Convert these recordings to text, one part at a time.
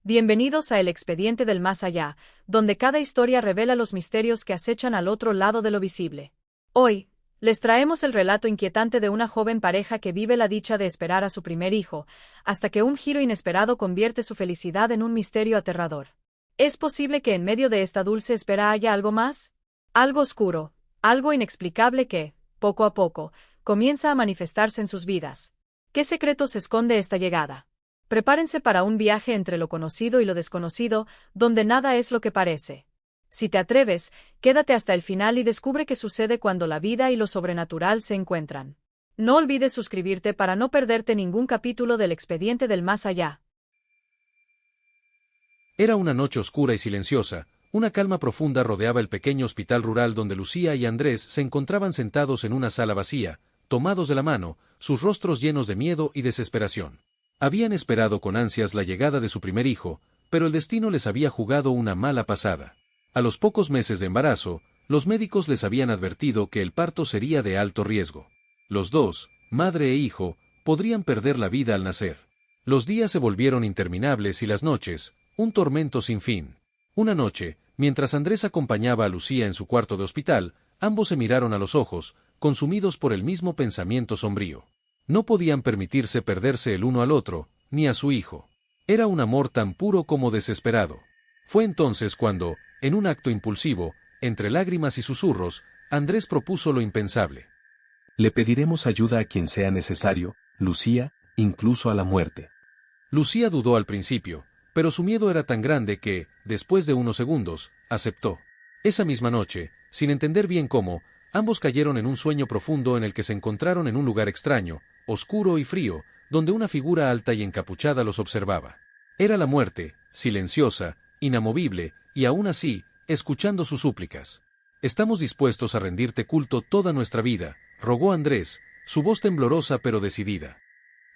Bienvenidos a El Expediente del Más Allá, donde cada historia revela los misterios que acechan al otro lado de lo visible. Hoy, les traemos el relato inquietante de una joven pareja que vive la dicha de esperar a su primer hijo, hasta que un giro inesperado convierte su felicidad en un misterio aterrador. ¿Es posible que en medio de esta dulce espera haya algo más? Algo oscuro, algo inexplicable que, poco a poco, comienza a manifestarse en sus vidas. ¿Qué secretos esconde esta llegada? Prepárense para un viaje entre lo conocido y lo desconocido, donde nada es lo que parece. Si te atreves, quédate hasta el final y descubre qué sucede cuando la vida y lo sobrenatural se encuentran. No olvides suscribirte para no perderte ningún capítulo del Expediente del Más Allá. Era una noche oscura y silenciosa. Una calma profunda rodeaba el pequeño hospital rural donde Lucía y Andrés se encontraban sentados en una sala vacía, tomados de la mano, sus rostros llenos de miedo y desesperación. Habían esperado con ansias la llegada de su primer hijo, pero el destino les había jugado una mala pasada. A los pocos meses de embarazo, los médicos les habían advertido que el parto sería de alto riesgo. Los dos, madre e hijo, podrían perder la vida al nacer. Los días se volvieron interminables y las noches, un tormento sin fin. Una noche, mientras Andrés acompañaba a Lucía en su cuarto de hospital, ambos se miraron a los ojos, consumidos por el mismo pensamiento sombrío. No podían permitirse perderse el uno al otro, ni a su hijo. Era un amor tan puro como desesperado. Fue entonces cuando, en un acto impulsivo, entre lágrimas y susurros, Andrés propuso lo impensable. Le pediremos ayuda a quien sea necesario, Lucía, incluso a la muerte. Lucía dudó al principio, pero su miedo era tan grande que, después de unos segundos, aceptó. Esa misma noche, sin entender bien cómo, ambos cayeron en un sueño profundo en el que se encontraron en un lugar extraño, oscuro y frío, donde una figura alta y encapuchada los observaba. Era la muerte, silenciosa, inamovible, y aún así, escuchando sus súplicas. «Estamos dispuestos a rendirte culto toda nuestra vida», rogó Andrés, su voz temblorosa pero decidida.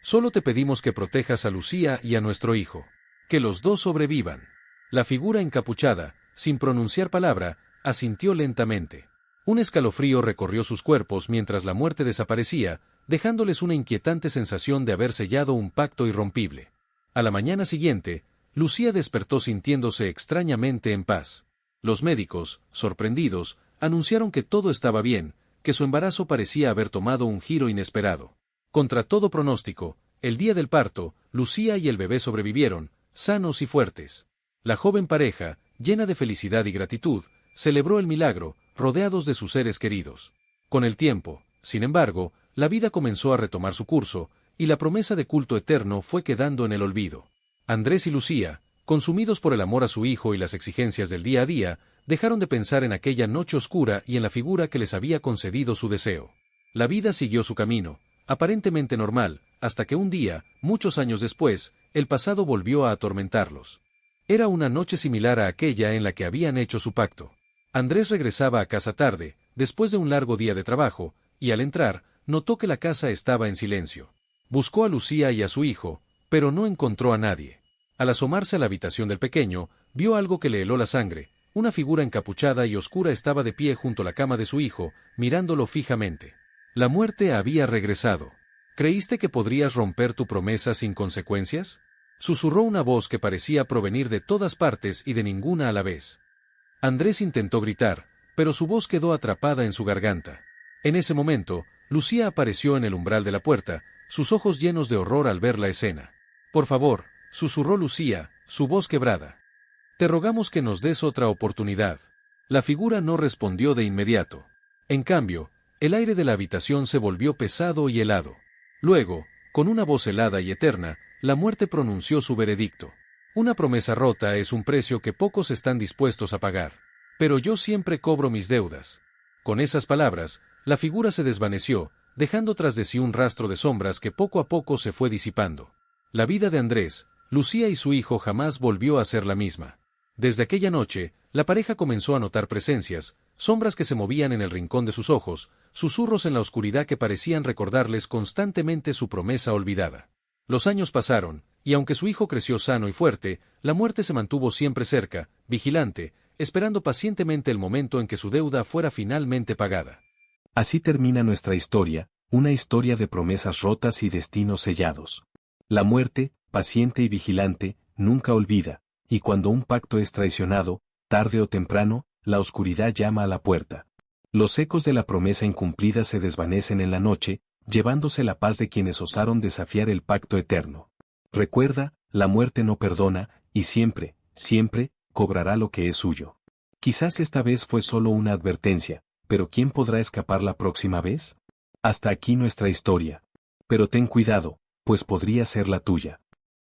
«Solo te pedimos que protejas a Lucía y a nuestro hijo. Que los dos sobrevivan». La figura encapuchada, sin pronunciar palabra, asintió lentamente. Un escalofrío recorrió sus cuerpos mientras la muerte desaparecía, dejándoles una inquietante sensación de haber sellado un pacto irrompible. A la mañana siguiente, Lucía despertó sintiéndose extrañamente en paz. Los médicos, sorprendidos, anunciaron que todo estaba bien, que su embarazo parecía haber tomado un giro inesperado. Contra todo pronóstico, el día del parto, Lucía y el bebé sobrevivieron, sanos y fuertes. La joven pareja, llena de felicidad y gratitud, celebró el milagro, rodeados de sus seres queridos. Con el tiempo, sin embargo, la vida comenzó a retomar su curso, y la promesa de culto eterno fue quedando en el olvido. Andrés y Lucía, consumidos por el amor a su hijo y las exigencias del día a día, dejaron de pensar en aquella noche oscura y en la figura que les había concedido su deseo. La vida siguió su camino, aparentemente normal, hasta que un día, muchos años después, el pasado volvió a atormentarlos. Era una noche similar a aquella en la que habían hecho su pacto. Andrés regresaba a casa tarde, después de un largo día de trabajo, y al entrar, notó que la casa estaba en silencio. Buscó a Lucía y a su hijo, pero no encontró a nadie. Al asomarse a la habitación del pequeño, vio algo que le heló la sangre. Una figura encapuchada y oscura estaba de pie junto a la cama de su hijo, mirándolo fijamente. La muerte había regresado. ¿Creíste que podrías romper tu promesa sin consecuencias?, susurró una voz que parecía provenir de todas partes y de ninguna a la vez. Andrés intentó gritar, pero su voz quedó atrapada en su garganta. En ese momento, Lucía apareció en el umbral de la puerta, sus ojos llenos de horror al ver la escena. «Por favor», susurró Lucía, su voz quebrada. «Te rogamos que nos des otra oportunidad». La figura no respondió de inmediato. En cambio, el aire de la habitación se volvió pesado y helado. Luego, con una voz helada y eterna, la muerte pronunció su veredicto. «Una promesa rota es un precio que pocos están dispuestos a pagar. Pero yo siempre cobro mis deudas». Con esas palabras, la figura se desvaneció, dejando tras de sí un rastro de sombras que poco a poco se fue disipando. La vida de Andrés, Lucía y su hijo jamás volvió a ser la misma. Desde aquella noche, la pareja comenzó a notar presencias, sombras que se movían en el rincón de sus ojos, susurros en la oscuridad que parecían recordarles constantemente su promesa olvidada. Los años pasaron, y aunque su hijo creció sano y fuerte, la muerte se mantuvo siempre cerca, vigilante, esperando pacientemente el momento en que su deuda fuera finalmente pagada. Así termina nuestra historia, una historia de promesas rotas y destinos sellados. La muerte, paciente y vigilante, nunca olvida, y cuando un pacto es traicionado, tarde o temprano, la oscuridad llama a la puerta. Los ecos de la promesa incumplida se desvanecen en la noche, llevándose la paz de quienes osaron desafiar el pacto eterno. Recuerda, la muerte no perdona, y siempre, siempre, cobrará lo que es suyo. Quizás esta vez fue solo una advertencia, pero ¿quién podrá escapar la próxima vez? Hasta aquí nuestra historia. Pero ten cuidado, pues podría ser la tuya.